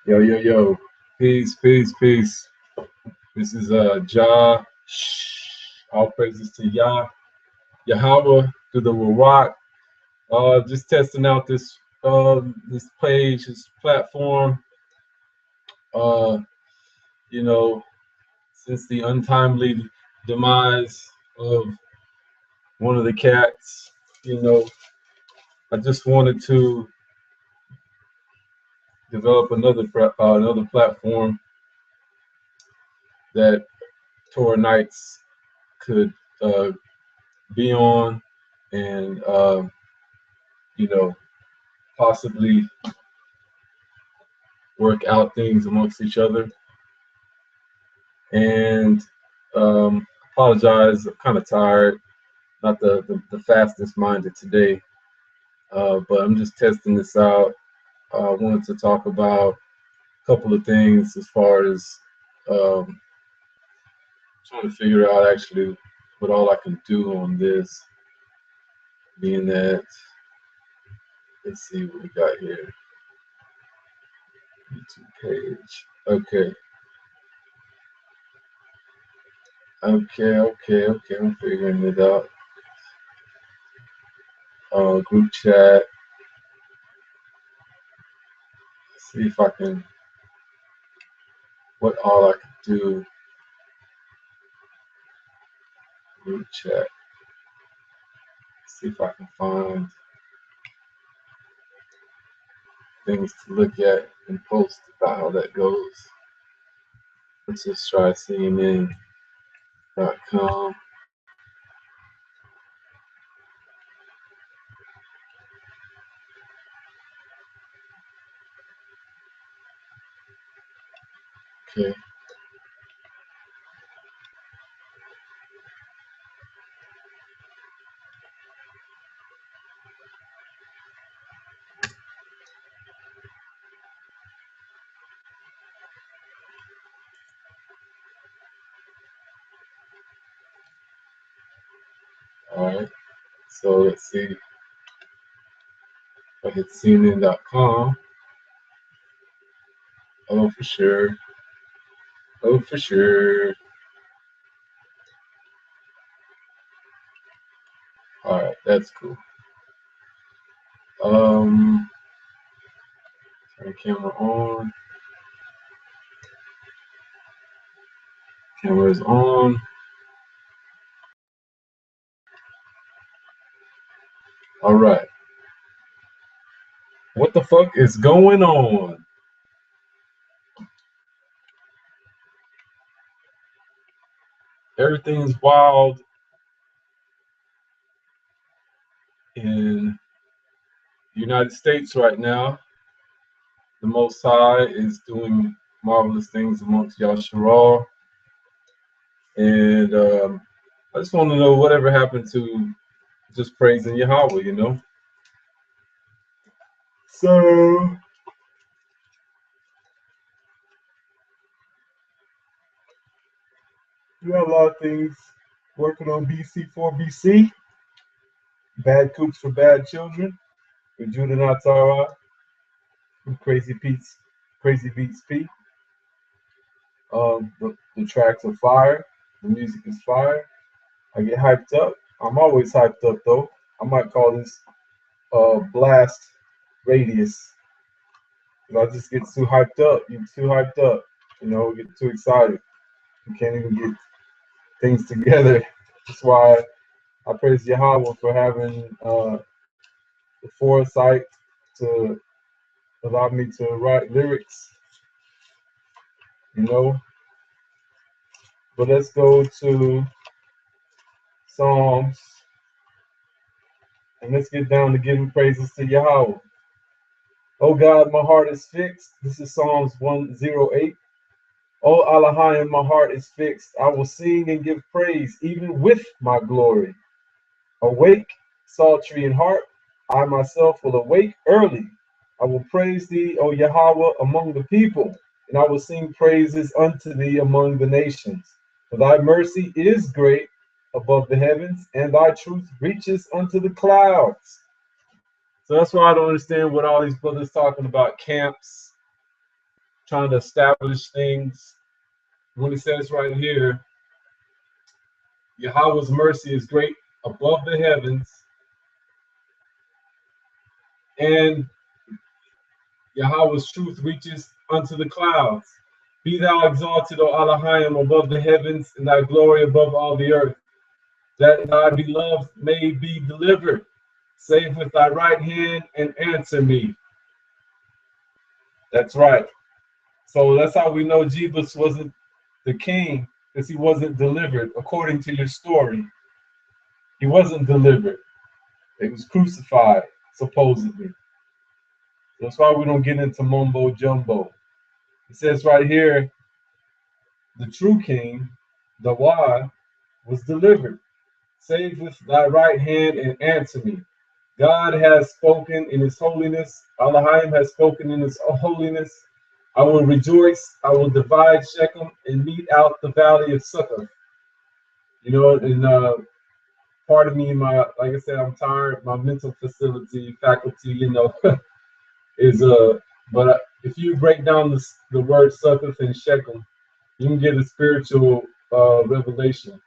Yo, yo, yo. Peace, peace, peace. This is Jah. All praises to Yah, Yahweh, to the Warat. Just testing out this page, this platform. Uh, you know, since the untimely demise of one of the cats, you know, I just wanted to develop another platform that Torah Knights could uh, be on and you know possibly work out things amongst each other. And apologize, I'm kind of tired, not the fastest minded today, but I'm just testing this out. I wanted to talk about a couple of things as far as um, trying to figure out actually what all I can do on this, being that, let's see what we got here. YouTube page. Okay. Okay. I'm figuring it out. Group chat. See if I can, what all I can do. Group chat. See if I can find things to look at and post about how that goes. Let's just try CNN.com. Okay. All right. So let's see. If I hit CNN.com. Oh, for sure. Oh, for sure. All right. That's cool. Um, turn camera on. Camera is on. All right. What the fuck is going on? Everything's wild in the United States right now. The Most High is doing marvelous things amongst Yasharal. And I just want to know whatever happened to just praising Yahweh, you know? So, we got a lot of things working on BC4 BC. Bad Coops for Bad Children with Judah Natara, Crazy Beats P. The tracks are fire. The music is fire. I get hyped up. I'm always hyped up though. I might call this blast radius. If I just get too hyped up, you get too hyped up, get too excited. You can't even get things together. That's why I praise Yahweh for having the foresight to allow me to write lyrics, you know. But let's go to Psalms and let's get down to giving praises to Yahweh. Oh God, my heart is fixed. This is Psalms 108. Oh Elohim, my heart is fixed. I will sing and give praise, even with my glory. Awake, sultry in heart. I myself will awake early. I will praise thee, O Yahweh, among the people, and I will sing praises unto thee among the nations. For thy mercy is great above the heavens, and thy truth reaches unto the clouds. So that's why I don't understand what all these brothers talking about camps trying to establish things. When it says right here, Yahweh's mercy is great above the heavens, and Yahweh's truth reaches unto the clouds. Be thou exalted, O Elohim, above the heavens, and thy glory above all the earth, that thy beloved may be delivered. Save with thy right hand and answer me. That's right. So that's how we know Jesus wasn't the king, because he wasn't delivered, according to your story. He wasn't delivered. He was crucified, supposedly. That's why we don't get into mumbo jumbo. It says right here, the true king, the Wah, was delivered. Save with thy right hand and answer me. God has spoken in his holiness. Elohim has spoken in his holiness. I will rejoice. I will divide Shechem and mete out the valley of Succoth. You know, and part of me, like I said, I'm tired. My mental faculty, is but if you break down the word Succoth and Shechem, you can get a spiritual revelation.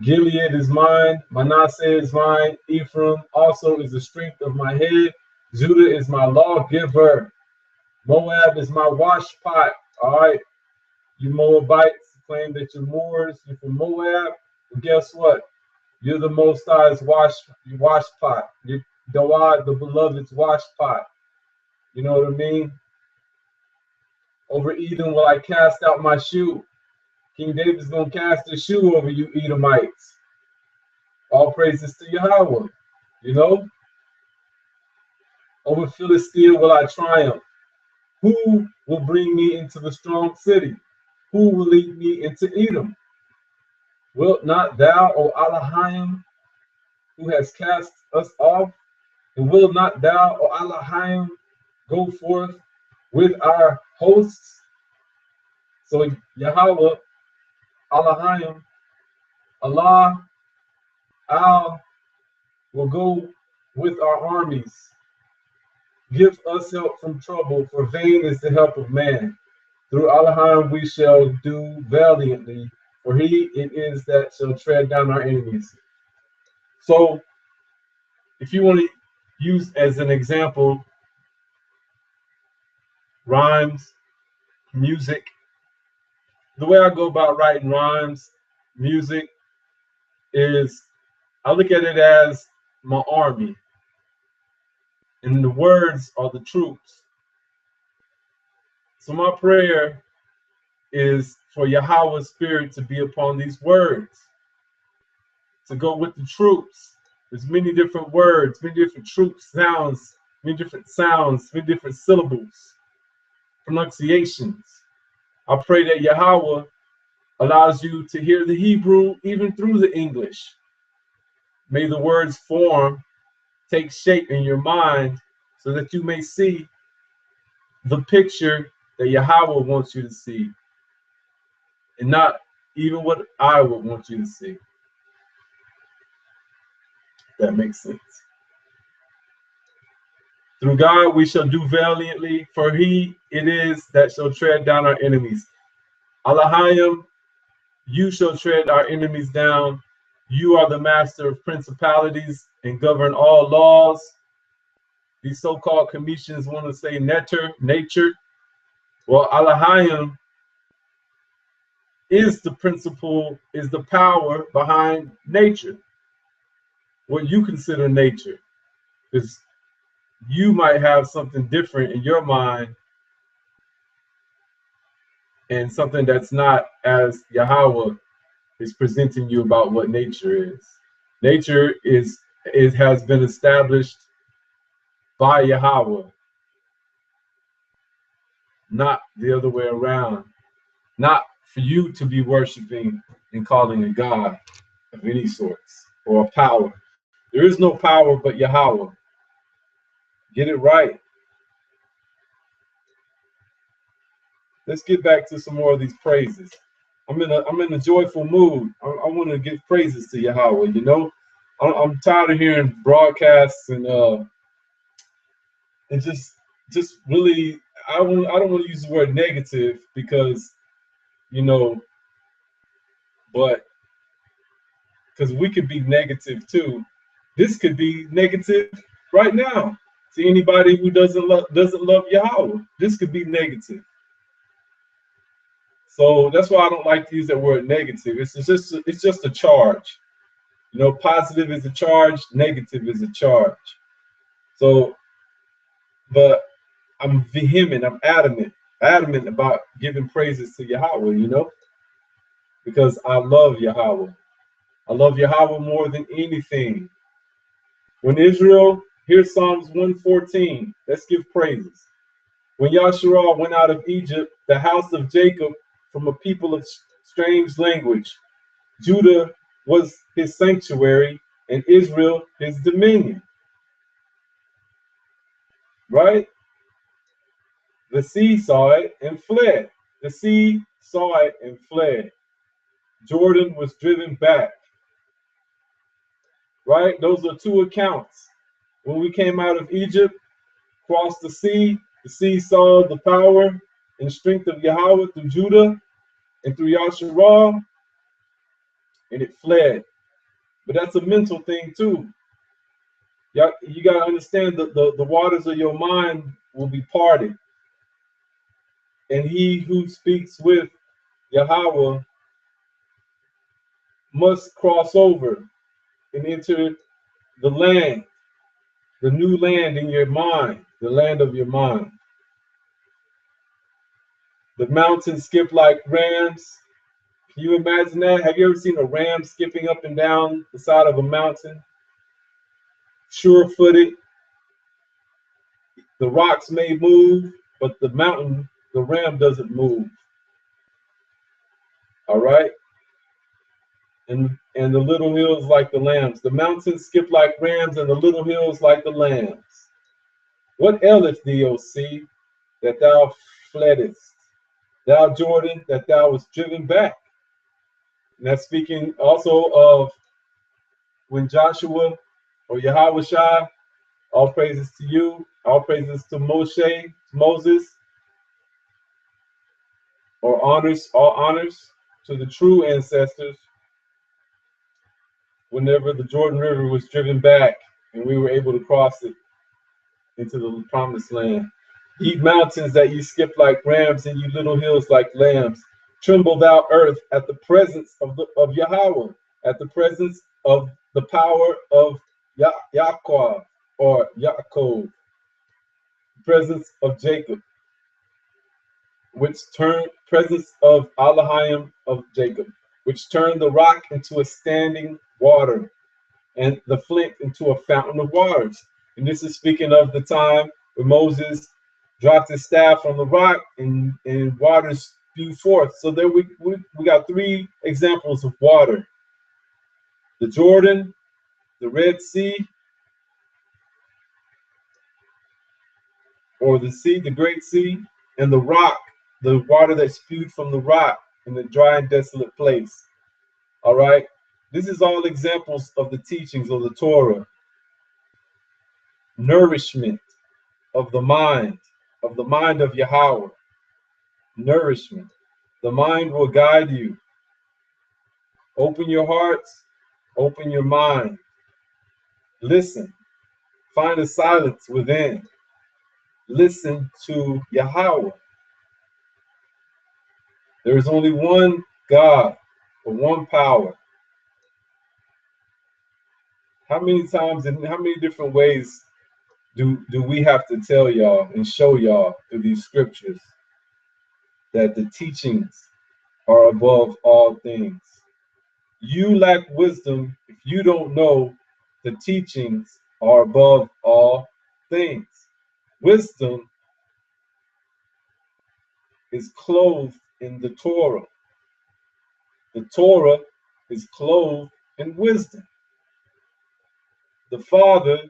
Gilead is mine, Manasseh is mine, Ephraim also is the strength of my head, Judah is my lawgiver, Moab is my washpot. All right, you Moabites claim that you're Moors, you're from Moab. Well, guess what? You're the Most High's washpot. You're the beloved's washpot. You know what I mean? Over Edom will I cast out my shoe. King David's going to cast a shoe over you Edomites. All praises to Yahweh. You know? Over Philistia will I triumph. Who will bring me into the strong city? Who will lead me into Edom? Wilt not thou, O Elohim, who has cast us off? And will not thou, O Elohim, go forth with our hosts? So Yahweh, Elohim, Allah, Al will go with our armies. Give us help from trouble, for vain is the help of man. Through Elohim we shall do valiantly, for he it is that shall tread down our enemies. So, if you want to use as an example rhymes, music, the way I go about writing rhymes, music, is I look at it as my army, and the words are the troops. So my prayer is for Yahweh's spirit to be upon these words, to go with the troops. There's many different words, many different troops, many different sounds, many different syllables, pronunciations. I pray that Yahweh allows you to hear the Hebrew even through the English. May the words take shape in your mind so that you may see the picture that Yahweh wants you to see, and not even what I would want you to see. That makes sense. Through God we shall do valiantly, for he it is that shall tread down our enemies. Elohim, you shall tread our enemies down. You are the master of principalities and govern all laws. These so-called Cometians want to say nature. Well, Elohim is the principle, is the power behind nature. What you consider nature, because you might have something different in your mind, and something that's not as Yahweh is presenting you about what nature is. Nature has been established by Yahweh, not the other way around. Not for you to be worshiping and calling a God of any sorts or a power. There is no power but Yahweh. Get it right. Let's get back to some more of these praises. I'm in a joyful mood. I want to give praises to Yahweh. You know, I'm tired of hearing broadcasts and just really. I don't want to use the word negative because you know, but because we could be negative too. This could be negative right now to anybody who doesn't love Yahweh. This could be negative. So that's why I don't like to use that word negative. It's just a charge. You know, positive is a charge, negative is a charge. So, but I'm vehement, I'm adamant about giving praises to Yahweh, you know, because I love Yahweh. I love Yahweh more than anything. When Israel, here's Psalms 114. Let's give praises. When Yahshua went out of Egypt, the house of Jacob from a people of strange language, Judah was his sanctuary and Israel his dominion. Right? The sea saw it and fled. The sea saw it and fled. Jordan was driven back. Right? Those are two accounts. When we came out of Egypt, crossed the sea saw the power and strength of Yahweh through Judah and through Yahshua, and it fled. But that's a mental thing too. You got to understand that the waters of your mind will be parted. And he who speaks with Yahweh must cross over and enter the land, the new land in your mind, the land of your mind. The mountains skip like rams. Can you imagine that? Have you ever seen a ram skipping up and down the side of a mountain? Sure-footed. The rocks may move, but the mountain, the ram doesn't move. All right? And the little hills like the lambs. The mountains skip like rams, and the little hills like the lambs. What aileth thee, O sea, that thou fleddest? Thou Jordan, that thou was driven back. And that's speaking also of when Joshua or Yahweh Shai, all praises to you, all praises to Moshe, Moses, or honors, all honors to the true ancestors. Whenever the Jordan River was driven back and we were able to cross it into the promised land. Ye mountains that ye skip like rams, and ye little hills like lambs. Tremble thou earth at the presence of Yahweh, at the presence of the power of Yaakov or Yaakov, the presence of Jacob, which turned presence of Elohim of Jacob, which turned the rock into a standing water, and the flint into a fountain of waters. And this is speaking of the time when Moses dropped his staff from the rock and waters spewed forth. So there we got three examples of water: the Jordan, the Red Sea, or the sea, the Great Sea, and the rock, the water that spewed from the rock in the dry and desolate place. All right. This is all examples of the teachings of the Torah. Nourishment of the mind of Yahweh. Nourishment. The mind will guide you. Open your hearts, open your mind. Listen. Find a silence within. Listen to Yahweh. There is only one God, or one power. How many times and how many different ways do we have to tell y'all and show y'all through these scriptures that the teachings are above all things? You lack wisdom if you don't know the teachings are above all things. Wisdom is clothed in the Torah. The Torah is clothed in wisdom. The Father,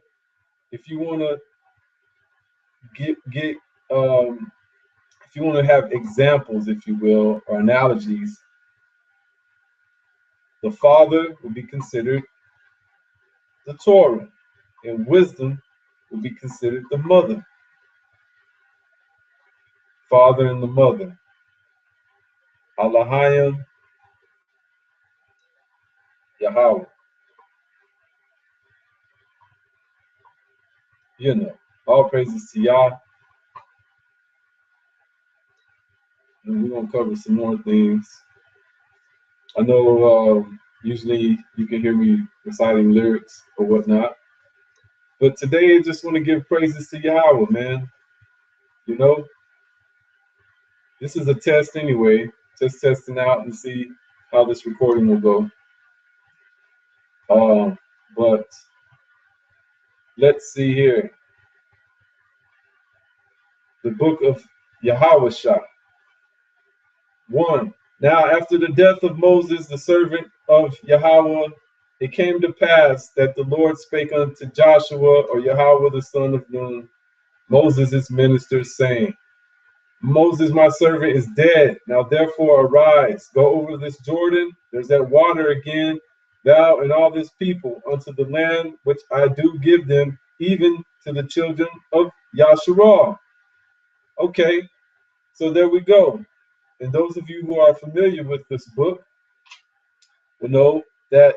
if you want to get if you want to have examples, if you will, or analogies, the Father will be considered the Torah, and wisdom will be considered the mother. father and the mother. Alahayim Yahweh. You know, all praises to Yah. And we're gonna cover some more things. I know usually you can hear me reciting lyrics or whatnot, but today I just want to give praises to Yahweh, man. You know, this is a test anyway, just testing out and see how this recording will go. But let's see here. The book of Yahweh. 1. Now after the death of Moses, the servant of Yahweh, it came to pass that the Lord spake unto Joshua, or Yahweh the son of Nun, Moses' minister, saying, Moses, my servant, is dead. Now therefore arise, go over this Jordan. There's that water again, thou and all this people, unto the land which I do give them, even to the children of Yasharah. Okay, so there we go. And those of you who are familiar with this book will know that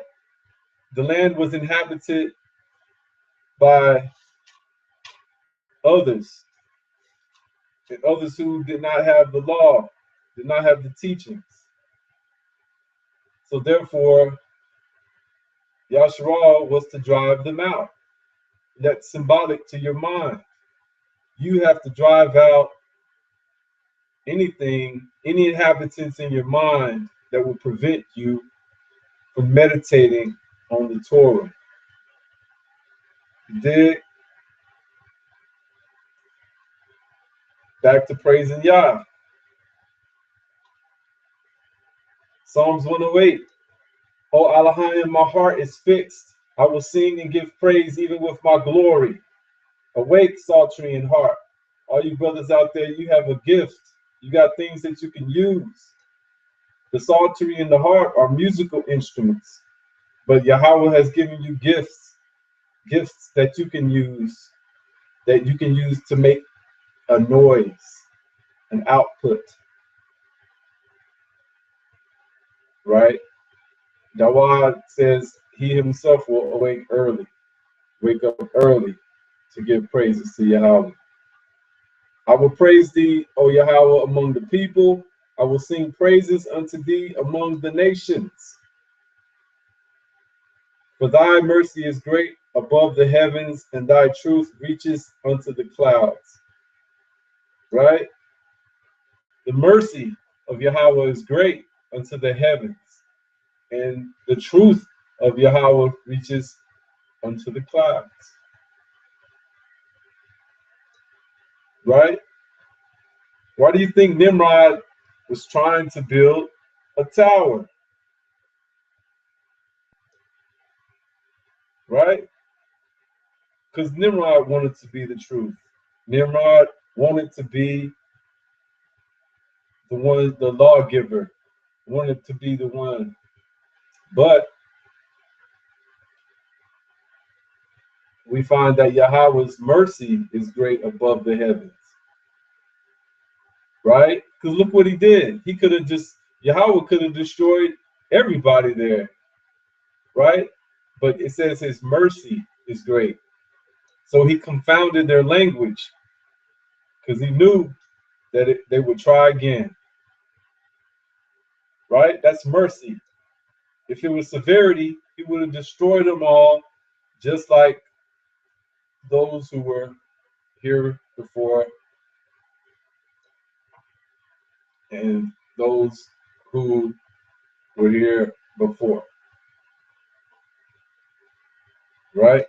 the land was inhabited by others, and others who did not have the law, did not have the teachings. So therefore, Yasharal was to drive them out. That's symbolic to your mind. You have to drive out anything, any inhabitants in your mind that will prevent you from meditating on the Torah. Dig back to praising Yah. Psalms 108. O Elohim, my heart is fixed. I will sing and give praise even with my glory. Awake, psaltery in heart. All you brothers out there, you have a gift. You got things that you can use. The psaltery and the harp are musical instruments, but Yahweh has given you gifts that you can use to make a noise, an output, right? Dawud says he himself will wake up early to give praises to Yahweh. I will praise thee, O Yahweh, among the people. I will sing praises unto thee among the nations. For thy mercy is great above the heavens, and thy truth reaches unto the clouds. Right? The mercy of Yahweh is great unto the heavens, and the truth of Yahweh reaches unto the clouds. Right? Why do you think Nimrod was trying to build a tower? Right? Because Nimrod wanted to be the truth. Nimrod wanted to be the one, the lawgiver, wanted to be the one. But we find that Yahweh's mercy is great above the heavens. Right? Because look what he did. Yahweh could have destroyed everybody there. Right? But it says his mercy is great. So he confounded their language because he knew that they would try again. Right? That's mercy. If it was severity, he would have destroyed them all, just like those who were here before and those who were here before. Right?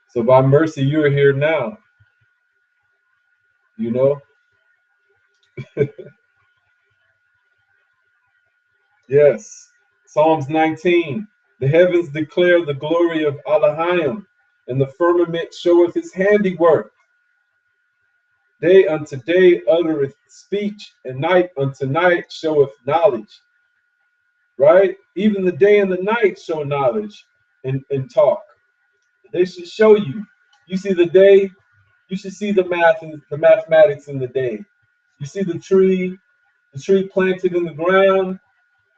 So by mercy, you're here now. You know? Yes. Psalms 19. The heavens declare the glory of Elohim, and the firmament showeth his handiwork. Day unto day uttereth speech, and night unto night showeth knowledge. Right? Even the day and the night show knowledge and talk. They should show you. You see the day, you should see the math and the mathematics in the day. You see the tree planted in the ground,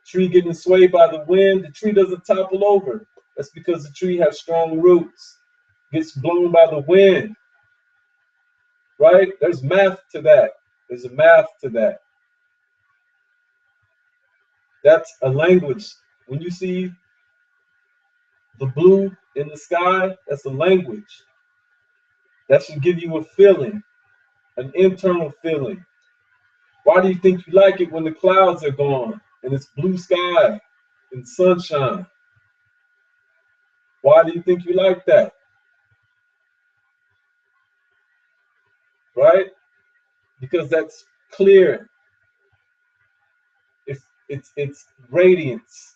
tree getting swayed by the wind, the tree doesn't topple over. That's because the tree has strong roots, gets blown by the wind, right? There's math to that. There's a math to that. That's a language. When you see the blue in the sky, that's a language. That should give you a feeling, an internal feeling. Why do you think you like it when the clouds are gone and it's blue sky and sunshine? Why do you think you like that? Right? Because that's clear. It's radiance.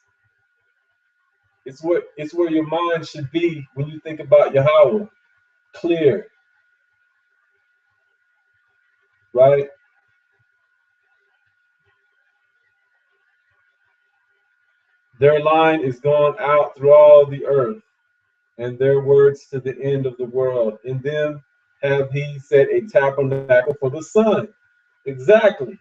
It's where your mind should be when you think about Yahweh. Clear, right? Their line is gone out through all the earth, and their words to the end of the world. In them have he set a tabernacle for the sun. Exactly.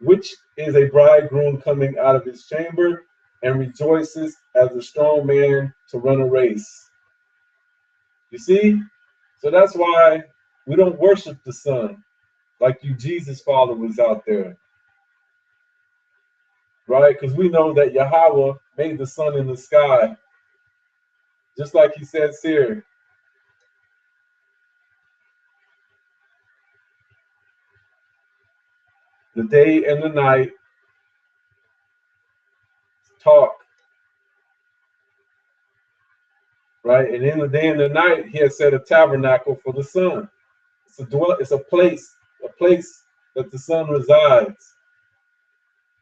Which is a bridegroom coming out of his chamber and rejoices as a strong man to run a race. You see? So that's why we don't worship the sun like you Jesus followers out there, right? Because we know that Yahweh made the sun in the sky, just like he says here. The day and the night talk, right? And in the day and the night, he has set a tabernacle for the sun. It's a place that the sun resides.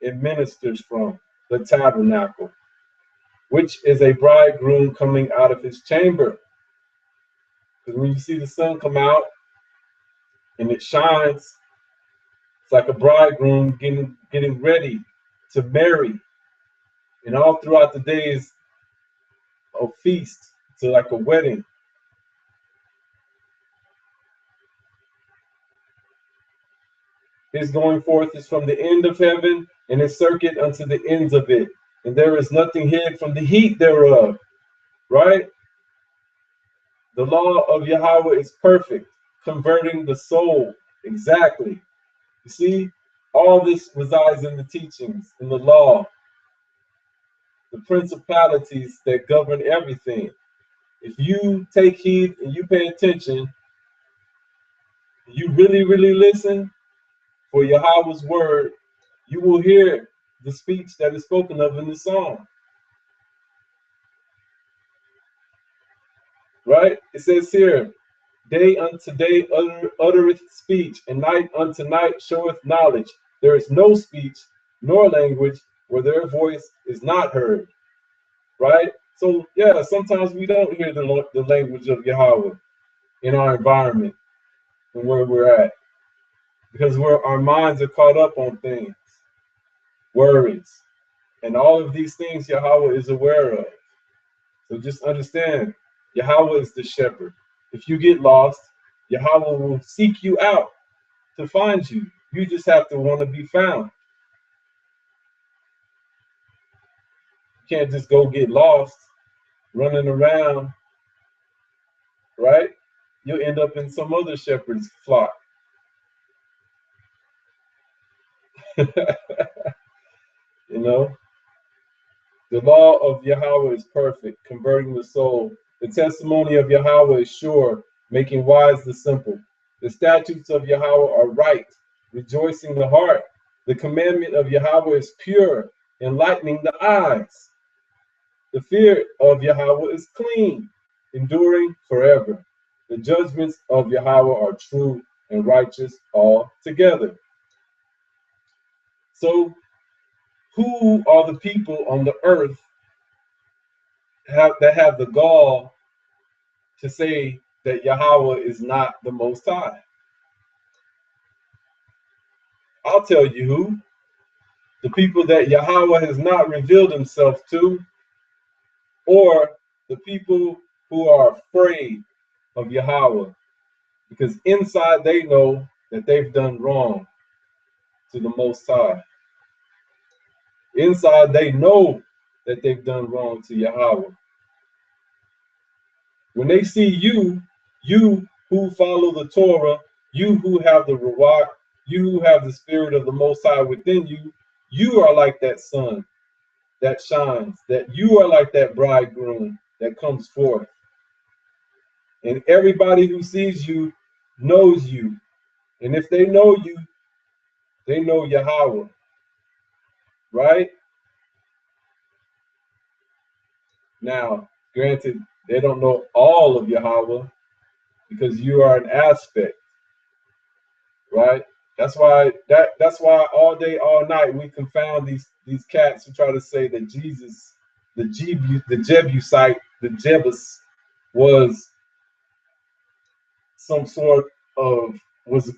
It ministers from the tabernacle, which is a bridegroom coming out of his chamber. Because when you see the sun come out and it shines, it's like a bridegroom getting ready to marry. And all throughout the days of feast, to like a wedding. His going forth is from the end of heaven, and his circuit unto the ends of it. And there is nothing hid from the heat thereof. Right? The law of Yahweh is perfect, converting the soul. Exactly. You see, all this resides in the teachings, in the law, the principalities that govern everything. If you take heed and you pay attention, you really, really listen for Yahweh's word, you will hear the speech that is spoken of in the song. Right? It says here, day unto day uttereth speech, and night unto night showeth knowledge. There is no speech nor language where their voice is not heard. Right? So, yeah, sometimes we don't hear the language of Yahweh in our environment and where we're at because our minds are caught up on things, worries, and all of these things Yahweh is aware of. So just understand, Yahweh is the shepherd. If you get lost, Yahweh will seek you out to find you. You just have to want to be found. You can't just go get lost running around, right? You'll end up in some other shepherd's flock. You know, the law of Yahweh is perfect, converting the soul. The testimony of Yahweh is sure, making wise the simple. The statutes of Yahweh are right, rejoicing the heart. The commandment of Yahweh is pure, enlightening the eyes. The fear of Yahweh is clean, enduring forever. The judgments of Yahweh are true and righteous altogether. So, who are the people on the earth that have the gall to say that Yahweh is not the Most High? I'll tell you who. The people that Yahweh has not revealed himself to, or the people who are afraid of Yahweh. Because inside they know that they've done wrong to the Most High. Inside, they know that they've done wrong to Yahweh. When they see you, you who follow the Torah, you who have the Ruach, you who have the Spirit of the Most High within you, you are like that sun that shines, that you are like that bridegroom that comes forth. And everybody who sees you knows you. And if they know you, they know Yahweh, right? Now, granted, they don't know all of Yahweh because you are an aspect, right? That's why all day, all night we confound these cats who try to say that Jesus, the Jebusite, the Jebus, was some sort of was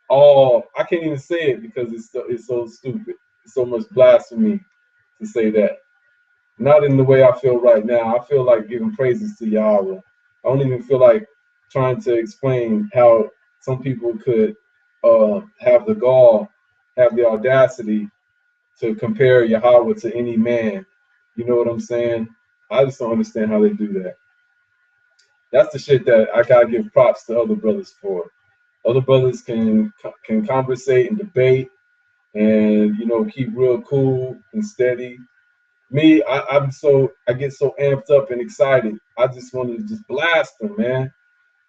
all. I can't even say it because it's so stupid. It's so much blasphemy to say that. Not in the way I feel right now. I feel like giving praises to Yahweh. I don't even feel like trying to explain how some people could have the gall, have the audacity to compare Yahweh to any man. You know what I'm saying? I just don't understand how they do that. That's the shit that I gotta give props to other brothers for. Other brothers can conversate and debate and keep real cool and steady. Me, I get so amped up and excited. I just want to just blast them, man.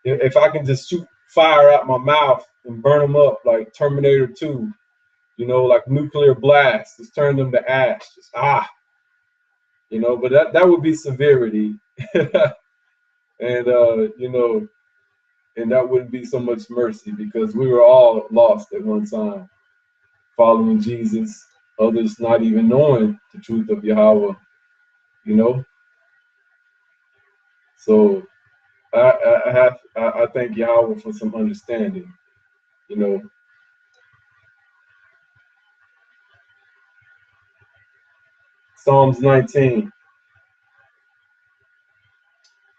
If I can just shoot fire out my mouth and burn them up like Terminator 2, like nuclear blast, just turn them to ash. Just but that would be severity. And and that wouldn't be so much mercy because we were all lost at one time, following Jesus, others not even knowing the truth of Yahweh, So I thank Yahweh for some understanding, Psalms 19.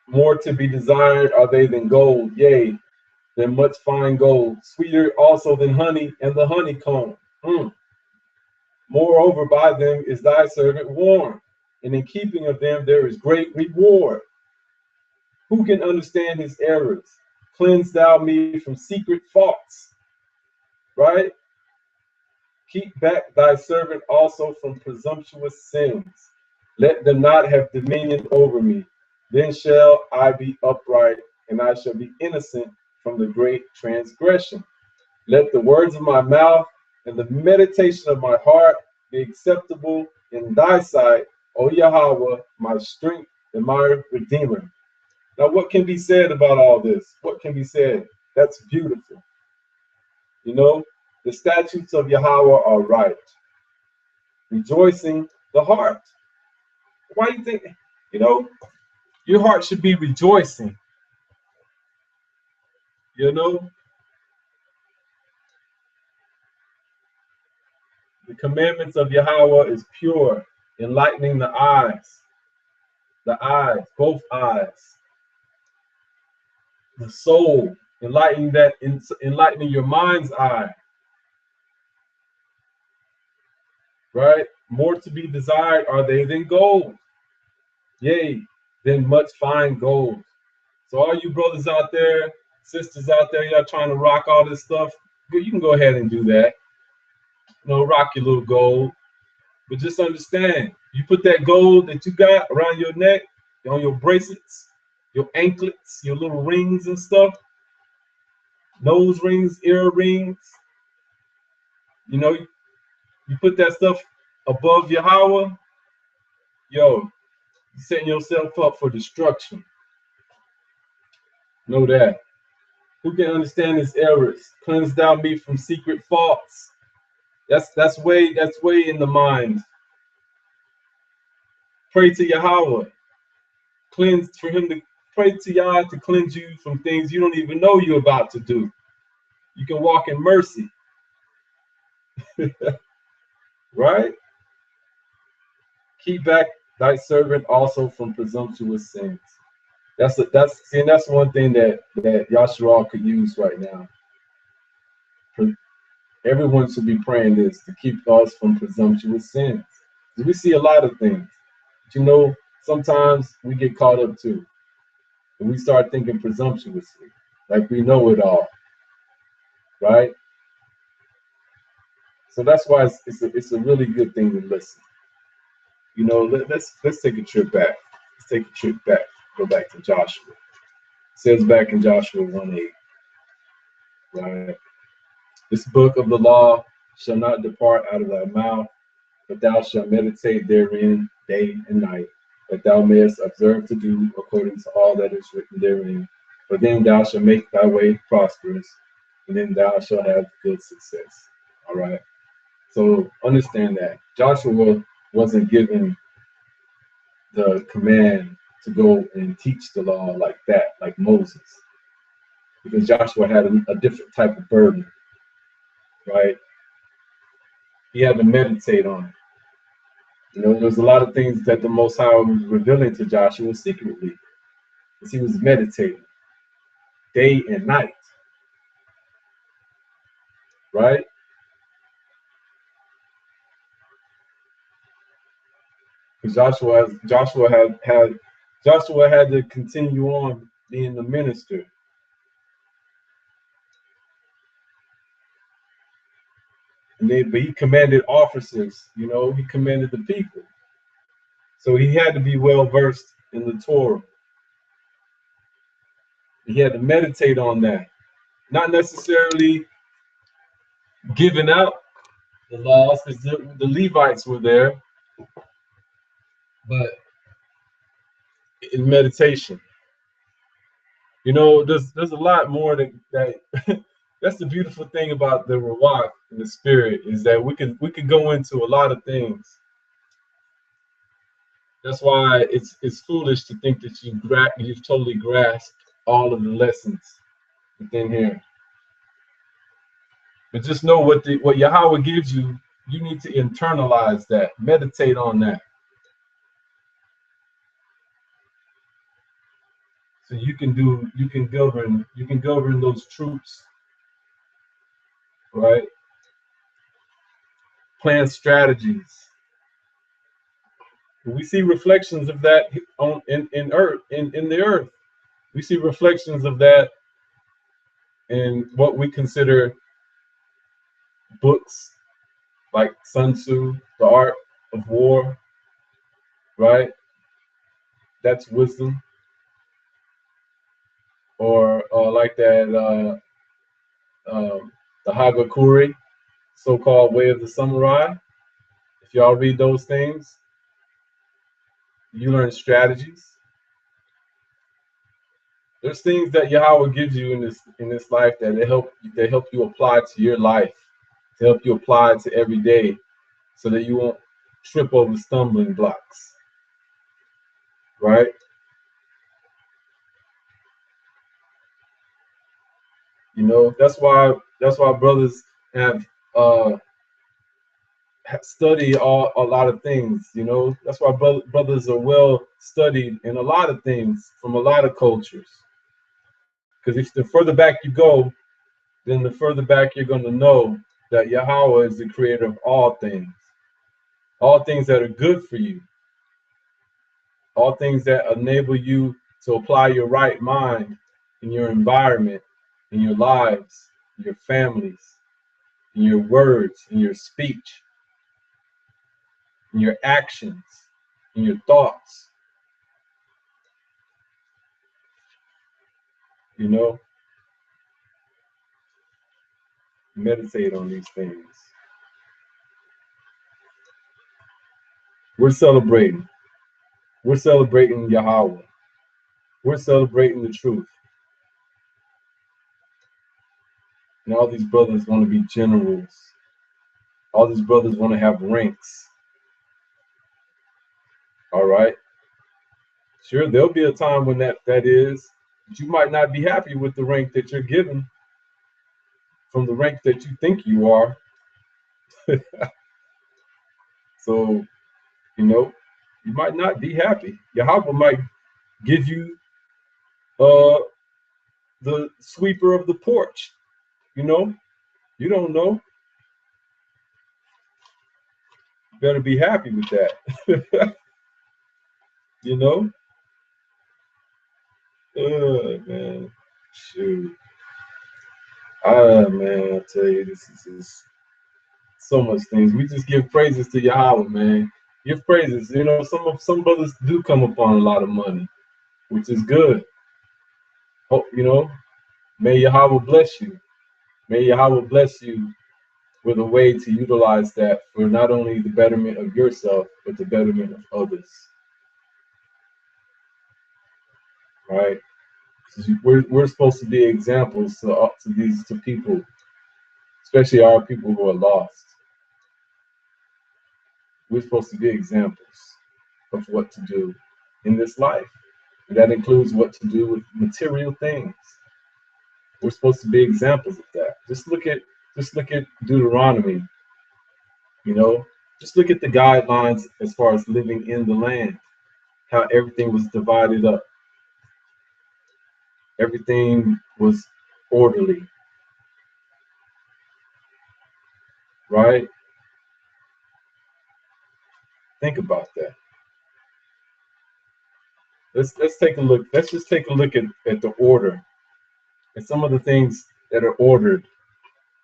More to be desired are they than gold, yea, than much fine gold, sweeter also than honey and the honeycomb. Moreover, by them is thy servant warned, and in keeping of them there is great reward. Who can understand his errors? Cleanse thou me from secret faults, right? Keep back thy servant also from presumptuous sins. Let them not have dominion over me. Then shall I be upright, and I shall be innocent from the great transgression. Let the words of my mouth and the meditation of my heart be acceptable in thy sight, O Yahweh, my strength and my redeemer. Now, what can be said about all this? What can be said? That's beautiful. The statutes of Yahweh are right, rejoicing the heart. Why do you think, your heart should be rejoicing? The commandments of Yahweh is pure, enlightening the eyes, both eyes, the soul, enlightening your mind's eye, right? More to be desired are they than gold, yea, than much fine gold. So all you brothers out there, sisters out there, y'all trying to rock all this stuff, you can go ahead and do that. Rock your little gold. But just understand, you put that gold that you got around your neck, on your bracelets, your anklets, your little rings and stuff, nose rings, ear rings, you put that stuff above Yahweh, you're setting yourself up for destruction. Know that. Who can understand his errors? Cleanse thou me from secret faults. That's way in the mind. Pray to Yahweh. Pray to Yah to cleanse you from things you don't even know you're about to do. You can walk in mercy. Right? Keep back thy servant also from presumptuous sins. That's one thing that Yahshua could use right now. Everyone should be praying this to keep us from presumptuous sins. We see a lot of things. But sometimes we get caught up too. And we start thinking presumptuously, like we know it all, right? So that's why it's a really good thing to listen. Let's take a trip back. Let's take a trip back. Go back to Joshua. It says back in Joshua 1:8, right? This book of the law shall not depart out of thy mouth, but thou shalt meditate therein day and night, that thou mayest observe to do according to all that is written therein. For then thou shalt make thy way prosperous, and then thou shalt have good success. All right. So understand that Joshua wasn't given the command to go and teach the law like that, like Moses, because Joshua had a different type of burden, right? He had to meditate on it. There's a lot of things that the Most High was revealing to Joshua secretly, as he was meditating day and night, right? Because Joshua had to continue on being the minister, but he commanded officers. He commanded the people, so he had to be well versed in the Torah. He had to meditate on that, not necessarily giving out the laws, because the Levites were there, but in meditation. There's a lot more that that's the beautiful thing about the Ruach and the Spirit, is that we can go into a lot of things. That's why it's foolish to think that you've totally grasped all of the lessons within here. But just know what Yahweh gives you. You need to internalize that, meditate on that, so you can govern those troops, right? Plan strategies. We see reflections of that in the earth. We see reflections of that in what we consider books like Sun Tzu, The Art of War, right? That's wisdom. Or like that, the Hagakure, so-called Way of the Samurai. If y'all read those things, you learn strategies. There's things that Yahweh gives you in this life that they help you apply to your life, to help you apply to every day, so that you won't trip over stumbling blocks, right? That's why brothers have studied a lot of things. That's why brothers are well studied in a lot of things from a lot of cultures. Because if the further back you go, then the further back you're going to know that Yahweh is the creator of all things that are good for you, all things that enable you to apply your right mind in your environment, in your lives, in your families, in your words, in your speech, in your actions, in your thoughts. Meditate on these things. We're celebrating. We're celebrating Yahweh. We're celebrating the truth. And all these brothers want to be generals. All these brothers want to have ranks. All right. Sure, there'll be a time when that is, but you might not be happy with the rank that you're given from the rank that you think you are. So, you might not be happy. Yahweh might give you the sweeper of the porch, You don't know. You better be happy with that. You know? Man. Shoot. Man, I tell you, this is just so much things. We just give praises to Yahweh, man. Give praises. You know, some brothers do come upon a lot of money, which is good. Hope, you know, may Yahweh bless you. May Yahweh bless you with a way to utilize that for not only the betterment of yourself, but the betterment of others. Right? 'Cause we're supposed to be examples to people, especially our people who are lost. We're supposed to be examples of what to do in this life. And that includes what to do with material things. We're supposed to be examples of that. Just look at Deuteronomy, you know. Just look at the guidelines as far as living in the land, how everything was divided up. Everything was orderly, right? Think about that. Let's take a look. Let's just take a look at the order and some of the things that are ordered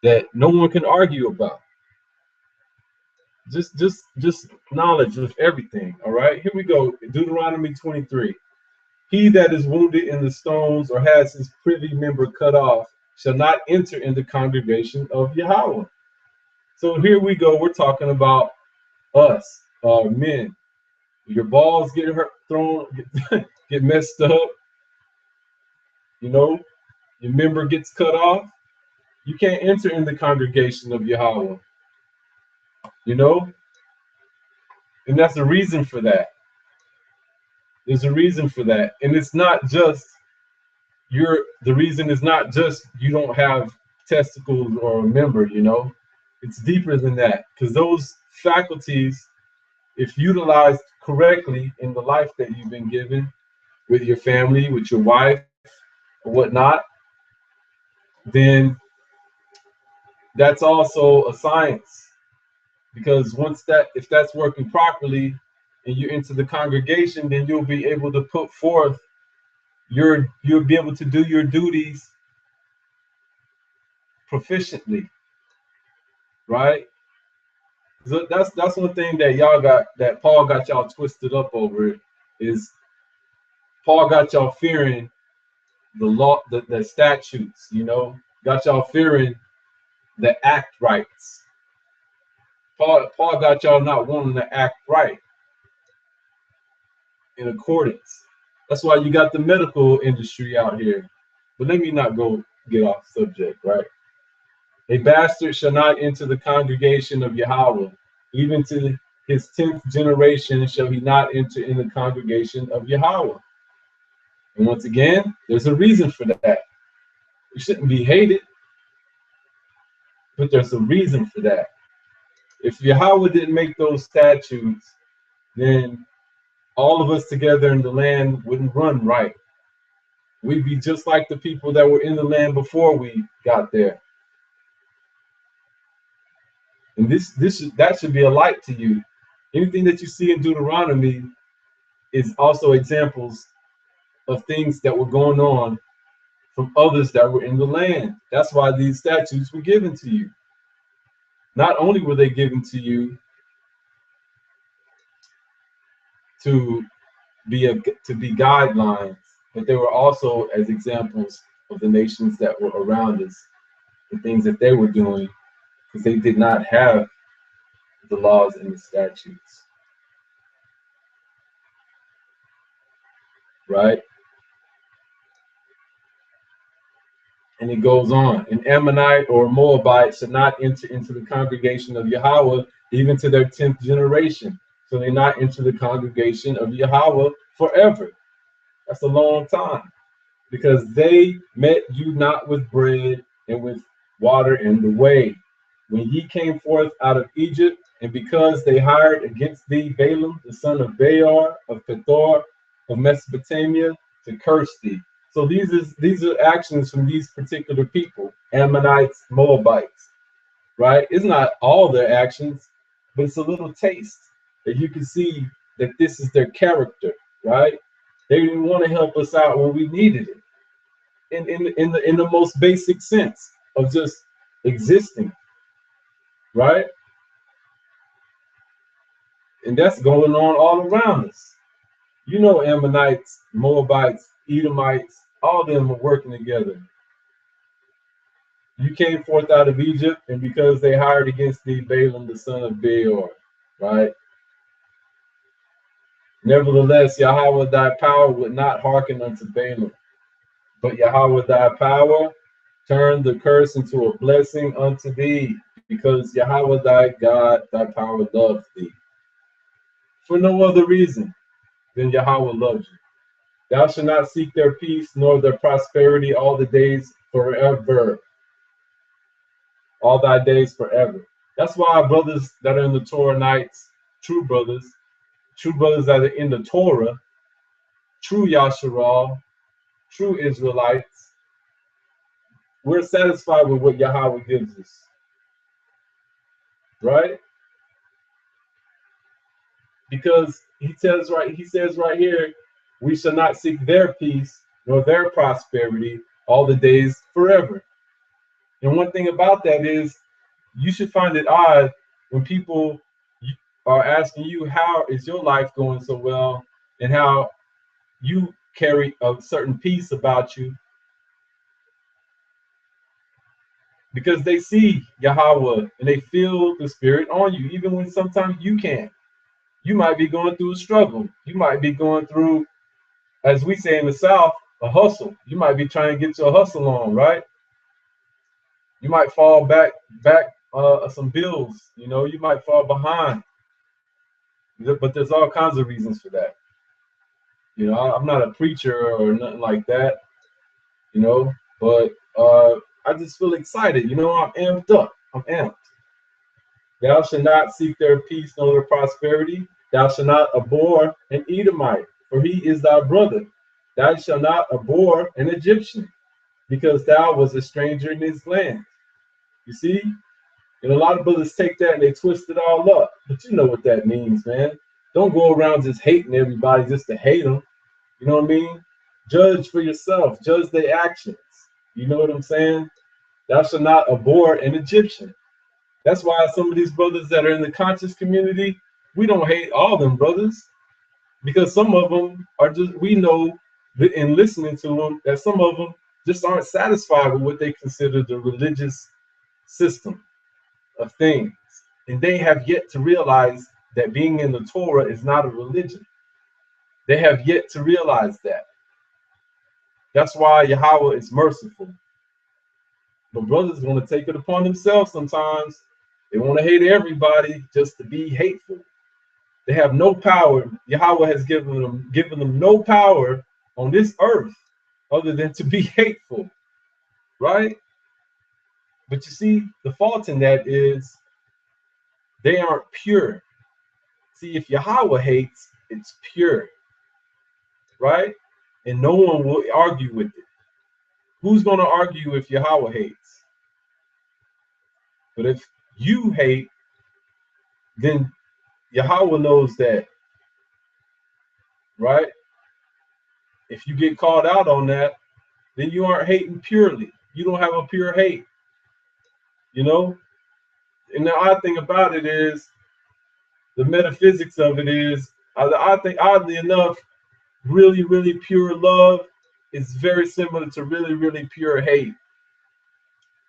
that no one can argue about. Just knowledge of everything. All right, here we go. Deuteronomy 23. He that is wounded in the stones or has his privy member cut off shall not enter in the congregation of Yahweh. So here we go. We're talking about us, men. Your balls get hurt, thrown, get messed up. You know, your member gets cut off. You can't enter in the congregation of Yahweh. You know, and that's the reason for that. There's a reason for that, and it's not just the reason is not just you don't have testicles or a member. You know, it's deeper than that because those faculties, if utilized correctly in the life that you've been given with your family, with your wife, or whatnot, then that's also a science. Because if that's working properly and you enter the congregation, then you'll be able to put forth you'll be able to do your duties proficiently, right? So that's one thing that Paul got y'all twisted up over is Paul got y'all fearing the law, the statutes, you know, got y'all fearing the act rights. Paul got y'all not wanting to act right in accordance. That's why you got the medical industry out here. But let me not go get off subject, right? A bastard shall not enter the congregation of Yahweh, even to his 10th generation shall he not enter in the congregation of Yahweh. And once again, there's a reason for that. You shouldn't be hated, but there's a reason for that. If Yahweh didn't make those statutes, then all of us together in the land wouldn't run right. We'd be just like the people that were in the land before we got there. And that should be a light to you. Anything that you see in Deuteronomy is also examples of things that were going on from others that were in the land. That's why these statutes were given to you. Not only were they given to you to be guidelines, but they were also as examples of the nations that were around us, the things that they were doing, because they did not have the laws and the statutes. Right? And it goes on. An Ammonite or Moabite should not enter into the congregation of Yahweh, even to their 10th generation. So they not enter the congregation of Yahweh forever. That's a long time. Because they met you not with bread and with water in the way, when ye came forth out of Egypt, and because they hired against thee Balaam, the son of Beor, of Pethor, of Mesopotamia, to curse thee. So these are actions from these particular people, Ammonites, Moabites. right? It's not all their actions, but it's a little taste that you can see that this is their character, right? They didn't want to help us out when we needed it, in the most basic sense of just existing, right? And that's going on all around us. You know, Ammonites, Moabites, Edomites, all of them are working together. You came forth out of Egypt, and because they hired against thee Balaam the son of Beor, right? Nevertheless, Yahweh thy power would not hearken unto Balaam, but Yahweh thy power turned the curse into a blessing unto thee, because Yahweh thy God, thy power loves thee. For no other reason than Yahweh loves you. Thou shalt not seek their peace nor their prosperity all the days forever. All thy days forever. That's why our brothers that are in the Torah nights, true brothers that are in the Torah, true Yasharal, true Israelites, we're satisfied with what Yahweh gives us, right? Because he says right here, we shall not seek their peace nor their prosperity all the days forever. And one thing about that is, you should find it odd when people are asking you, how is your life going so well, and how you carry a certain peace about you, because they see Yahweh and they feel the Spirit on you, even when sometimes you can't. You might be going through a struggle. You might be going through, as we say in the South, a hustle. You might be trying to get your hustle on, right? You might fall back some bills. You know, you might fall behind. But there's all kinds of reasons for that. You know, I'm not a preacher or nothing like that. You know, but I just feel excited. You know, I'm amped up. I'm amped. Thou shalt not seek their peace nor their prosperity. Thou shalt not abhor an Edomite, for he is thy brother. Thou shalt not abhor an Egyptian, because thou was a stranger in his land. You see? And a lot of brothers take that and they twist it all up. But you know what that means, man. Don't go around just hating everybody just to hate them. You know what I mean? Judge for yourself. Judge their actions. You know what I'm saying? Thou shalt not abhor an Egyptian. That's why some of these brothers that are in the conscious community, we don't hate all them brothers, because some of them are just, we know that in listening to them, that some of them just aren't satisfied with what they consider the religious system of things. And they have yet to realize that being in the Torah is not a religion. They have yet to realize that. That's why Yahweh is merciful. But brothers want to take it upon themselves sometimes. They want to hate everybody just to be hateful. They have no power. Yahweh has given them no power on this earth other than to be hateful, right? But you see, the fault in that is they aren't pure. See, if Yahweh hates, it's pure, right? And no one will argue with it. Who's going to argue if Yahweh hates? But if you hate, then Yahweh knows that, right? If you get called out on that, then you aren't hating purely. You don't have a pure hate, you know? And the odd thing about it is, the metaphysics of it is, I think, oddly enough, really, really pure love is very similar to really, really pure hate.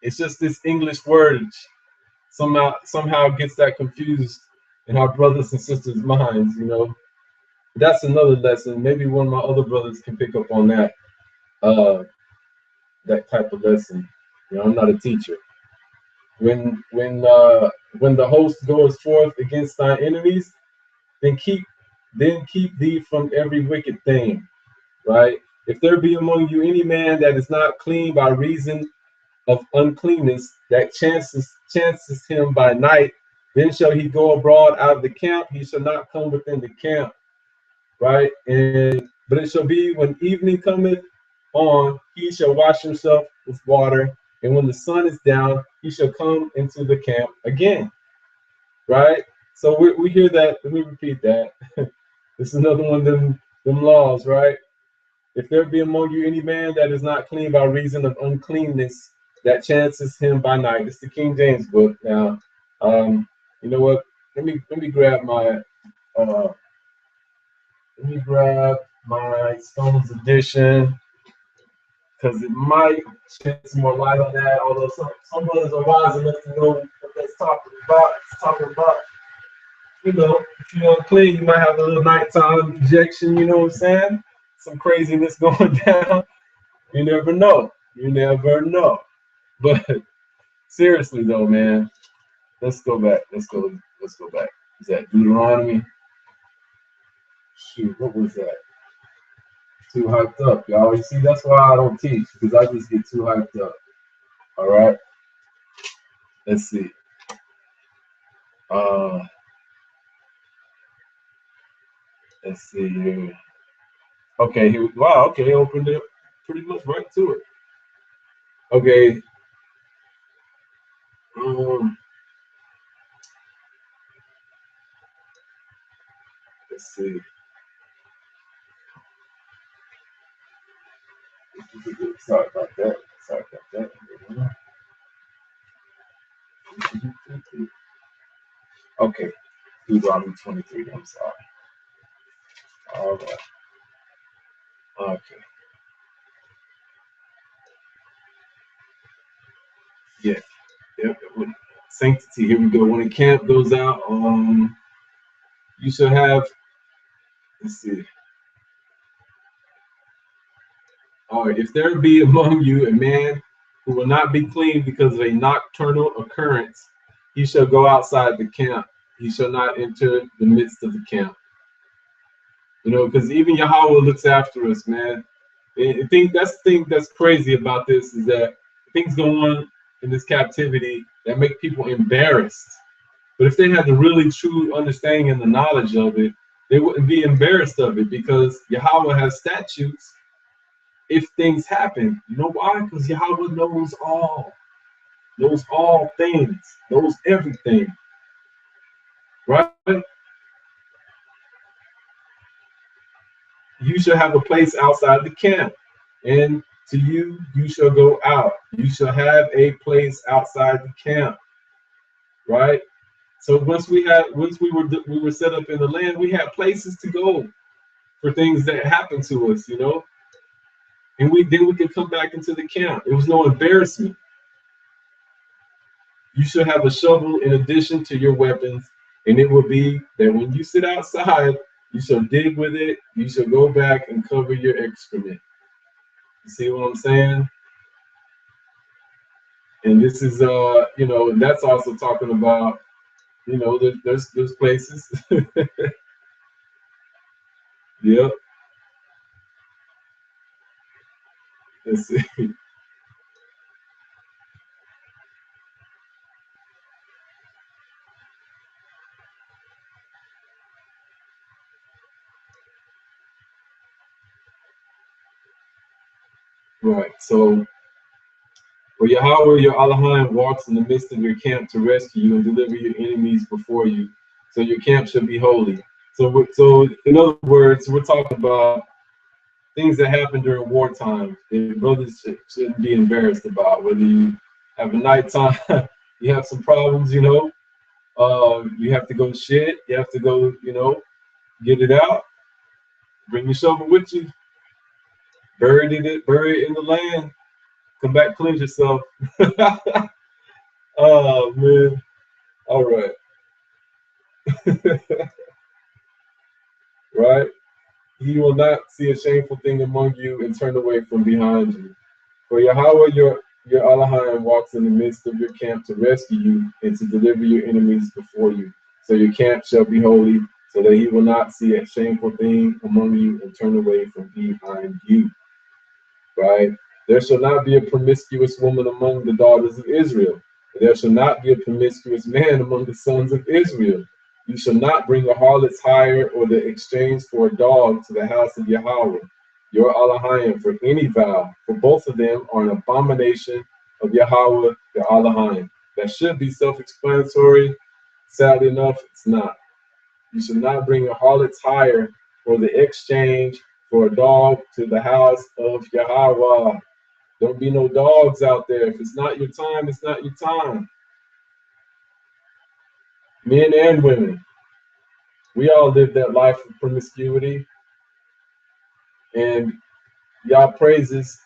It's just this English wordage somehow gets that confused in our brothers and sisters' minds, you know. That's another lesson. Maybe one of my other brothers can pick up on uh, that type of lesson. You know, I'm not a teacher. When the host goes forth against thy enemies, then keep thee from every wicked thing, right? If there be among you any man that is not clean by reason of uncleanness, that chances him by night, then shall he go abroad out of the camp, he shall not come within the camp, right? But it shall be when evening cometh on, he shall wash himself with water and when the sun is down, he shall come into the camp again. Right? So we hear that. Let me repeat that. This is another one of them laws, right? If there be among you any man that is not clean by reason of uncleanness, that chances him by night. It's the King James book. Now, you know what? Let me grab my uh, let me grab my Stones edition because it might shed some more light on that. Although some brothers are wise enough to know what that's talking about. It's talking about, if you're unclean, you might have a little nighttime injection. You know what I'm saying? Some craziness going down. You never know. You never know. But seriously though, man, let's go back. Let's go back. Is that Deuteronomy? Shoot, what was that? Too hyped up, y'all. You see, that's why I don't teach, because I just get too hyped up. All right. Let's see. Uh let's see here. Okay, here. Wow, okay, opened it pretty much right to it. Okay. Um, let's see. Sorry about that. Sorry about that. Okay, Deuteronomy 23. I'm sorry. All right. Okay. Yeah. Yep. Sanctity. Here we go. When the camp goes out, you shall have. Let's see. All right. If there be among you a man who will not be clean because of a nocturnal occurrence, he shall go outside the camp. He shall not enter the midst of the camp. Because even Yahweh looks after us, man. I think that's the thing that's crazy about this is that things go on in this captivity that make people embarrassed. But if they had the really true understanding and the knowledge of it, they wouldn't be embarrassed of it because Yahweh has statutes if things happen. You know why? Because Yahweh knows all things, knows everything, right? You shall have a place outside the camp, and to you shall go out. You shall have a place outside the camp, right? So once we were set up in the land, we had places to go for things that happened to us, and we could come back into the camp. It was no embarrassment. You should have a shovel in addition to your weapons, and it will be that when you sit outside, you shall dig with it. You shall go back and cover your excrement. You see what I'm saying? And this is that's also talking about there's places. Yep. Let's see. Right. So for Yahweh your Elohim walks in the midst of your camp to rescue you and deliver your enemies before you. So your camp should be holy. So in other words, we're talking about things that happen during wartime that brothers shouldn't be embarrassed about. Whether you have a nighttime, you have some problems, you have to go shit, you have to go, get it out, bring your shovel with you, bury it in the land, come back, cleanse yourself. Oh man. All right. Right? He will not see a shameful thing among you and turn away from behind you. For Yahweh your Elohim walks in the midst of your camp to rescue you and to deliver your enemies before you. So your camp shall be holy, so that he will not see a shameful thing among you and turn away from behind you. Right? There shall not be a promiscuous woman among the daughters of Israel. There shall not be a promiscuous man among the sons of Israel. You shall not bring a harlot's hire or the exchange for a dog to the house of Yahweh, your Elohim, for any vow, for both of them are an abomination of Yahweh, your Elohim. That should be self-explanatory. Sadly enough, it's not. You should not bring a harlot's hire for the exchange for a dog to the house of Yahweh. Don't be no dogs out there. If it's not your time, it's not your time. Men and women, we all live that life of promiscuity, and y'all praises.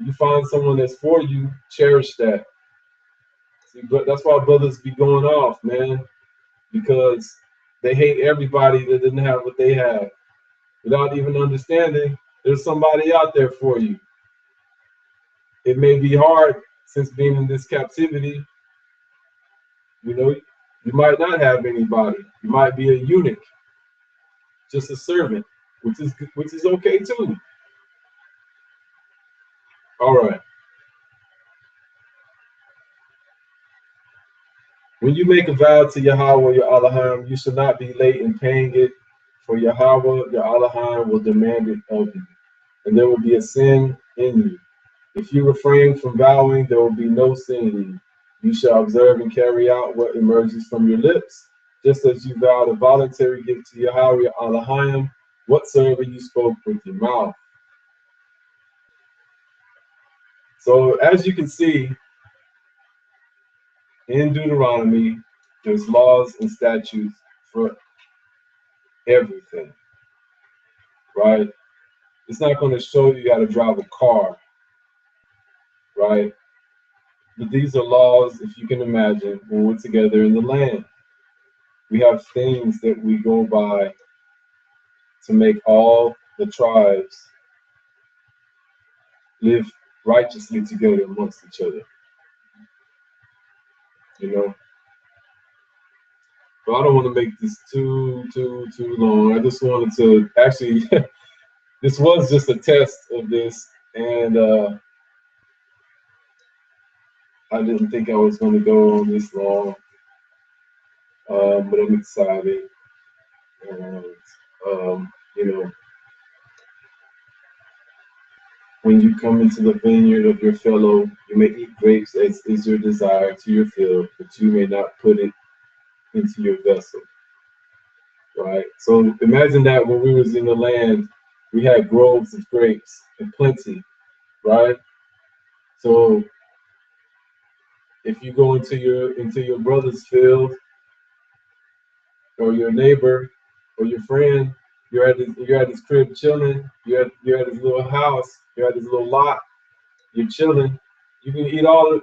You find someone that's for you, cherish that. See, but that's why brothers be going off, man, because they hate everybody that didn't have what they have, without even understanding there's somebody out there for you. It may be hard since being in this captivity. You know, you might not have anybody. You might be a eunuch, just a servant, which is okay too. All right. When you make a vow to Yahweh your Elohim, you should not be late in paying it, for Yahweh your Elohim will demand it of you, and there will be a sin in you. If you refrain from vowing, there will be no sin in you. You shall observe and carry out what emerges from your lips, just as you vowed a voluntary gift to Yahweh your Elohim, whatsoever you spoke with your mouth. So, as you can see in Deuteronomy, there's laws and statutes for everything, right? It's not going to show you how to drive a car, right? But these are laws, if you can imagine, when we're together in the land. We have things that we go by to make all the tribes live righteously together amongst each other, you know? But I don't want to make this too long. I just wanted to actually, this was just a test of this, and I didn't think I was going to go on this long, but I'm excited. And, you know, when you come into the vineyard of your fellow, you may eat grapes as is your desire to your field, but you may not put it into your vessel. Right? So imagine that when we was in the land, we had groves of grapes and plenty, right? So if you go into your brother's field or your neighbor or your friend, you're at his crib chilling, you're at his little house, you're at his little lot, you're chilling. You can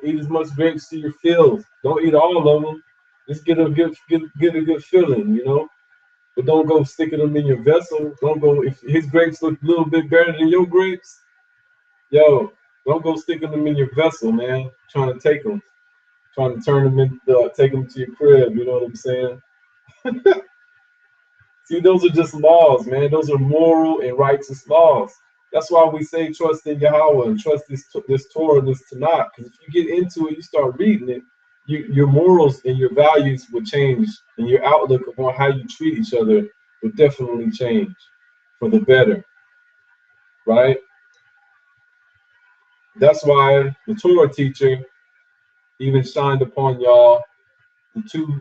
eat as much grapes to your field. Don't eat all of them. Just get a good feeling, you know. But don't go sticking them in your vessel. Don't go if his grapes look a little bit better than your grapes. Yo, don't go sticking them in your vessel, man. Trying to take them, trying to turn them take them to your crib. You know what I'm saying? See, those are just laws, man. Those are moral and righteous laws. That's why we say trust in Yahweh and trust this Torah and this Tanakh. Because if you get into it, you start reading it, your morals and your values will change, and your outlook upon how you treat each other will definitely change for the better, right? That's why the Torah teacher even shined upon y'all the two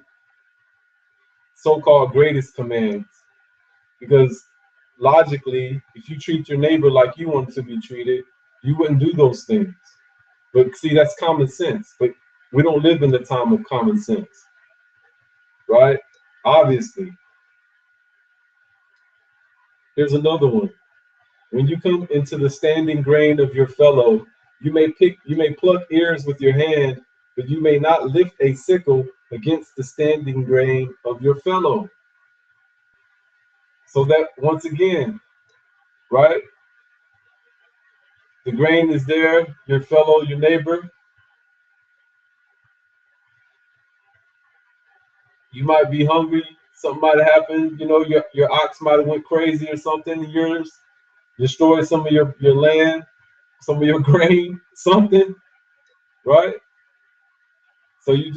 so-called greatest commands. Because logically, if you treat your neighbor like you want to be treated, you wouldn't do those things. But see, that's common sense. But we don't live in the time of common sense, right? Obviously. Here's another one. When you come into the standing grain of your fellow, you may pluck ears with your hand, but you may not lift a sickle against the standing grain of your fellow. So that once again, right? The grain is there, your fellow, your neighbor. You might be hungry, something might have happened, you know, your ox might have went crazy or something, yours destroyed some of your land, some of your grain, something, right? So you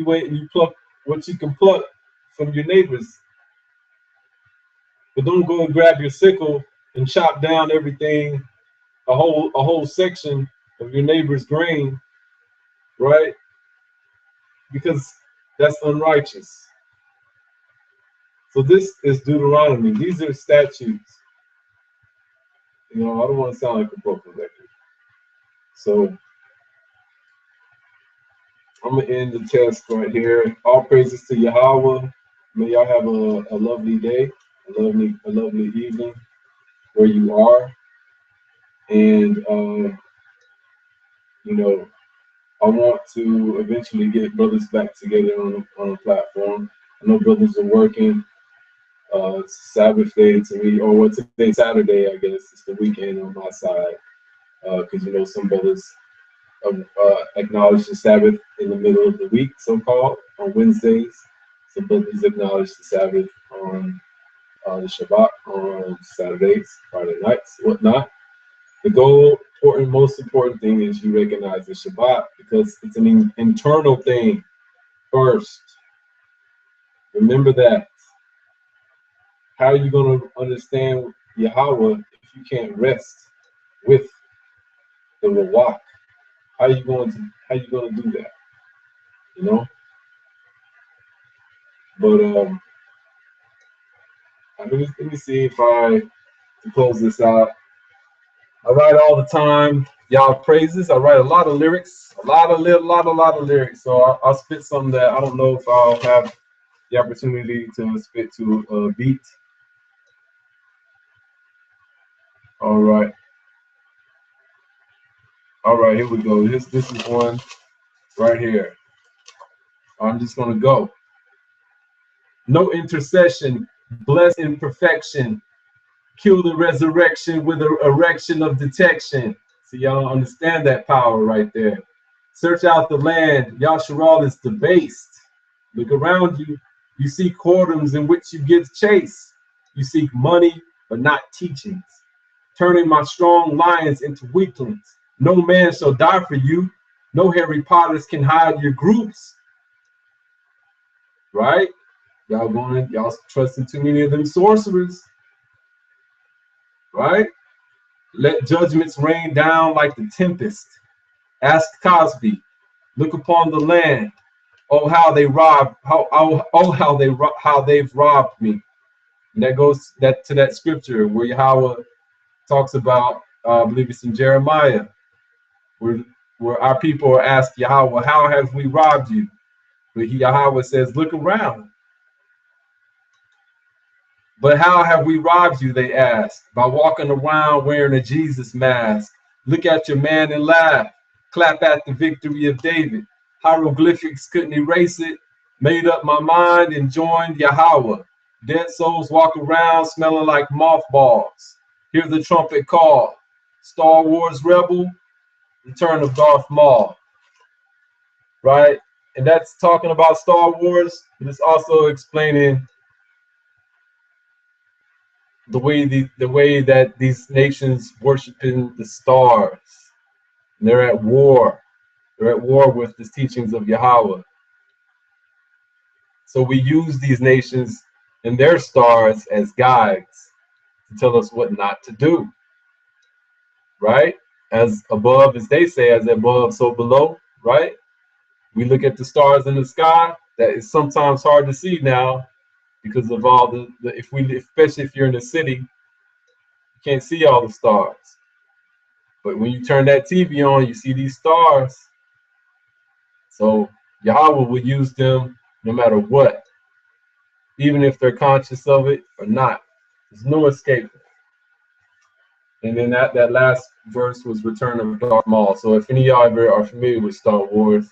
wait and you pluck what you can pluck from your neighbors. But don't go and grab your sickle and chop down everything, a whole section of your neighbor's grain, right? Because that's unrighteous. So this is Deuteronomy. These are statutes. You know, I don't want to sound like a broken record. So I'm gonna end the test right here. All praises to Yahweh. May y'all have a lovely day, a lovely evening where you are. And you know, I want to eventually get brothers back together on a platform. I know brothers are working. It's Sabbath day to me, or what today, Saturday, I guess. It's the weekend on my side. Because you know, some brothers acknowledge the Sabbath in the middle of the week, so-called, on Wednesdays. Some brothers acknowledge the Sabbath on the Shabbat on Saturdays, Friday nights, whatnot. The most important thing is you recognize the Shabbat because it's an internal thing first. Remember that. How are you going to understand Yahweh if you can't rest with the Rawak? How are you going to do that? You know. But let me see if to close this out. I write all the time, y'all praises. I write a lot of lyrics, a lot of lyrics. So I'll spit some that I don't know if I'll have the opportunity to spit to a beat. All right, here we go. This is one right here. I'm just gonna go. No intercession, blessed in perfection. Kill the resurrection with an erection of detection. So y'all understand that power right there. Search out the land. Yasharal is debased. Look around you. You seek whoredoms in which you give chase. You seek money, but not teachings. Turning my strong lions into weaklings. No man shall die for you. No Harry Potters can hide your groups. Right? Y'all trusting too many of them sorcerers. Right? Let judgments rain down like the tempest. Ask Cosby. Look upon the land. Oh, how they robbed! How they've robbed me. And that goes to that scripture where Yahweh talks about. I believe it's in Jeremiah, where our people are asked Yahweh, "How have we robbed you?" But Yahweh says, "Look around." But how have we robbed you? They asked. By walking around wearing a Jesus mask. Look at your man and laugh. Clap at the victory of David. Hieroglyphics couldn't erase it. Made up my mind and joined Yahweh. Dead souls walk around smelling like mothballs. Hear the trumpet call. Star Wars Rebel, Return of Darth Maul. Right? And that's talking about Star Wars, but it's also explaining the way that these nations worshiping the stars. And they're at war. They're at war with the teachings of Yahweh. So we use these nations and their stars as guides to tell us what not to do. Right? As above, as they say, as above, so below. Right? We look at the stars in the sky. That is sometimes hard to see now because of all especially if you're in the city, you can't see all the stars. But when you turn that TV on, you see these stars. So Yahweh will use them no matter what, even if they're conscious of it or not. There's no escape. And then that last verse was Return of Darth Maul. So if any of y'all ever are familiar with Star Wars,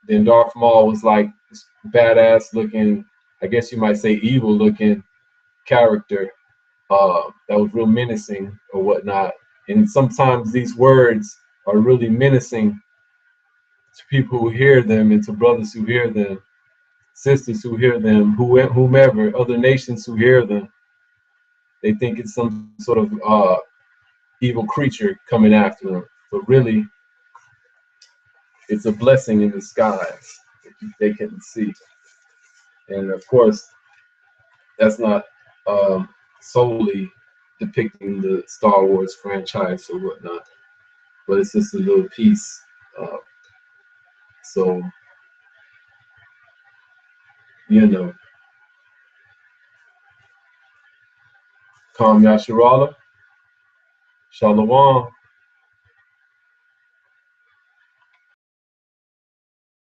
then Darth Maul was like this badass looking, I guess you might say evil looking character that was real menacing or whatnot. And sometimes these words are really menacing to people who hear them and to brothers who hear them, sisters who hear them, whomever, other nations who hear them. They think it's some sort of evil creature coming after them. But really, it's a blessing in disguise that they can see. And of course, that's not solely depicting the Star Wars franchise or whatnot, but it's just a little piece. So, you know, Kam Yasharala, Shalom.